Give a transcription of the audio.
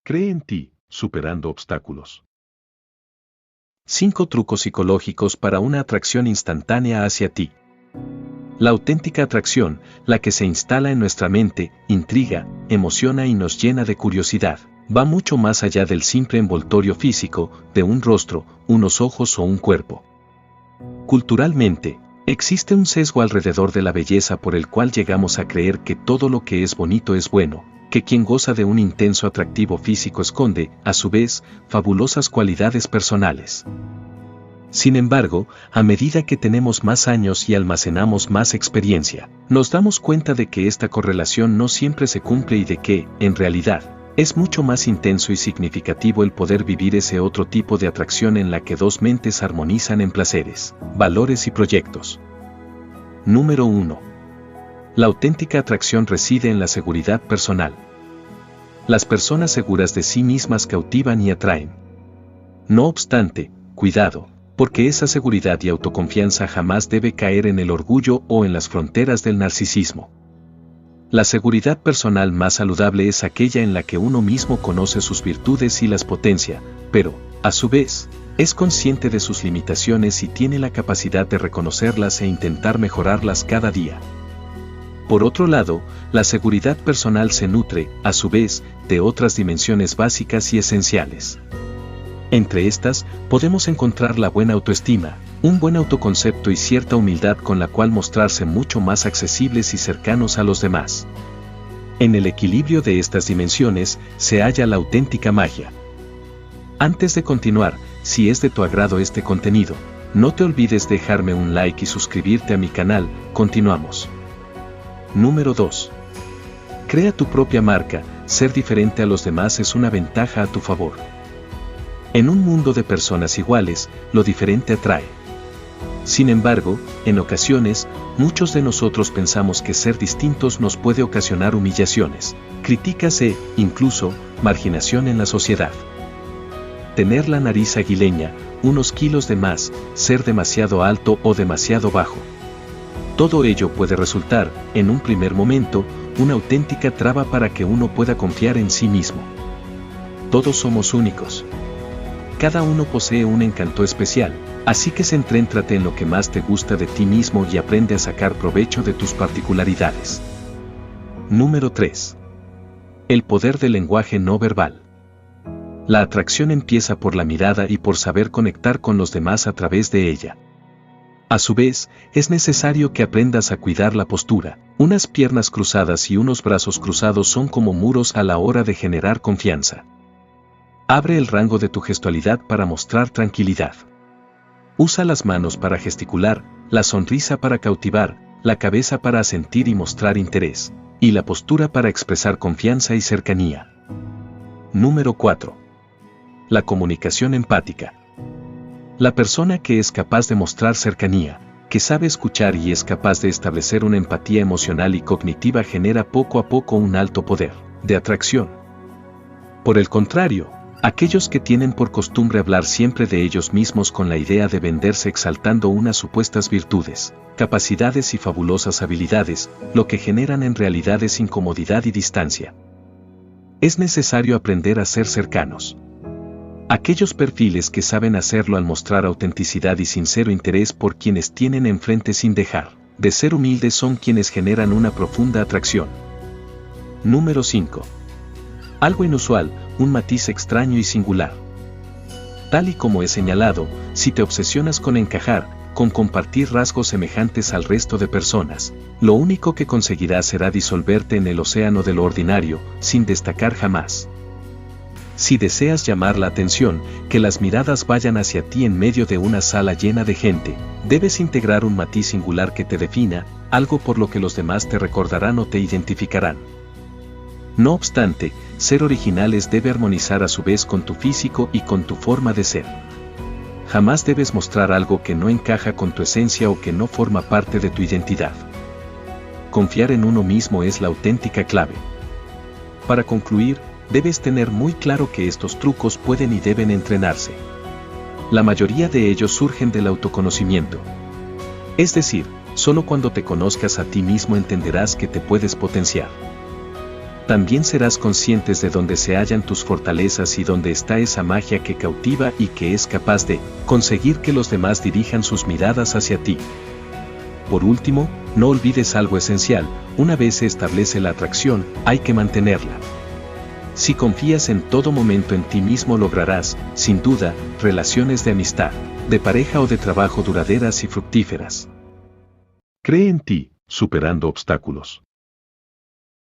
Cree en ti, superando obstáculos. 5 trucos psicológicos para una atracción instantánea hacia ti. La auténtica atracción, la que se instala en nuestra mente, intriga, emociona y nos llena de curiosidad, va mucho más allá del simple envoltorio físico, de un rostro, unos ojos o un cuerpo. Culturalmente, existe un sesgo alrededor de la belleza por el cual llegamos a creer que todo lo que es bonito es bueno, que quien goza de un intenso atractivo físico esconde, a su vez, fabulosas cualidades personales. Sin embargo, a medida que tenemos más años y almacenamos más experiencia, nos damos cuenta de que esta correlación no siempre se cumple y de que, en realidad, es mucho más intenso y significativo el poder vivir ese otro tipo de atracción en la que dos mentes armonizan en placeres, valores y proyectos. Número 1. La auténtica atracción reside en la seguridad personal. Las personas seguras de sí mismas cautivan y atraen. No obstante, cuidado, porque esa seguridad y autoconfianza jamás debe caer en el orgullo o en las fronteras del narcisismo. La seguridad personal más saludable es aquella en la que uno mismo conoce sus virtudes y las potencia, pero, a su vez, es consciente de sus limitaciones y tiene la capacidad de reconocerlas e intentar mejorarlas cada día. Por otro lado, la seguridad personal se nutre, a su vez, de otras dimensiones básicas y esenciales. Entre estas, podemos encontrar la buena autoestima, un buen autoconcepto y cierta humildad con la cual mostrarse mucho más accesibles y cercanos a los demás. En el equilibrio de estas dimensiones, se halla la auténtica magia. Antes de continuar, si es de tu agrado este contenido, no te olvides dejarme un like y suscribirte a mi canal. Continuamos. Número 2. Crea tu propia marca. Ser diferente a los demás es una ventaja a tu favor. En un mundo de personas iguales, lo diferente atrae. Sin embargo, en ocasiones, muchos de nosotros pensamos que ser distintos nos puede ocasionar humillaciones, críticas e, incluso, marginación en la sociedad. Tener la nariz aguileña, unos kilos de más, ser demasiado alto o demasiado bajo. Todo ello puede resultar, en un primer momento, una auténtica traba para que uno pueda confiar en sí mismo. Todos somos únicos. Cada uno posee un encanto especial, así que concéntrate en lo que más te gusta de ti mismo y aprende a sacar provecho de tus particularidades. Número 3. El poder del lenguaje no verbal. La atracción empieza por la mirada y por saber conectar con los demás a través de ella. A su vez, es necesario que aprendas a cuidar la postura. Unas piernas cruzadas y unos brazos cruzados son como muros a la hora de generar confianza. Abre el rango de tu gestualidad para mostrar tranquilidad. Usa las manos para gesticular, la sonrisa para cautivar, la cabeza para asentir y mostrar interés, y la postura para expresar confianza y cercanía. Número 4. La comunicación empática. La persona que es capaz de mostrar cercanía, que sabe escuchar y es capaz de establecer una empatía emocional y cognitiva genera poco a poco un alto poder de atracción. Por el contrario, aquellos que tienen por costumbre hablar siempre de ellos mismos con la idea de venderse exaltando unas supuestas virtudes, capacidades y fabulosas habilidades, lo que generan en realidad es incomodidad y distancia. Es necesario aprender a ser cercanos. Aquellos perfiles que saben hacerlo al mostrar autenticidad y sincero interés por quienes tienen enfrente sin dejar de ser humildes son quienes generan una profunda atracción. Número 5. Algo inusual, un matiz extraño y singular. Tal y como he señalado, si te obsesionas con encajar, con compartir rasgos semejantes al resto de personas, lo único que conseguirás será disolverte en el océano de lo ordinario, sin destacar jamás. Si deseas llamar la atención, que las miradas vayan hacia ti en medio de una sala llena de gente, debes integrar un matiz singular que te defina, algo por lo que los demás te recordarán o te identificarán. No obstante, ser originales debe armonizar a su vez con tu físico y con tu forma de ser. Jamás debes mostrar algo que no encaja con tu esencia o que no forma parte de tu identidad. Confiar en uno mismo es la auténtica clave. Para concluir, debes tener muy claro que estos trucos pueden y deben entrenarse. La mayoría de ellos surgen del autoconocimiento. Es decir, solo cuando te conozcas a ti mismo entenderás que te puedes potenciar. también serás conscientes de dónde se hallan tus fortalezas y dónde está esa magia que cautiva y que es capaz de conseguir que los demás dirijan sus miradas hacia ti. Por último, no olvides algo esencial: una vez se establece la atracción, hay que mantenerla. Si confías en todo momento en ti mismo, lograrás, sin duda, relaciones de amistad, de pareja o de trabajo duraderas y fructíferas. Cree en ti, superando obstáculos.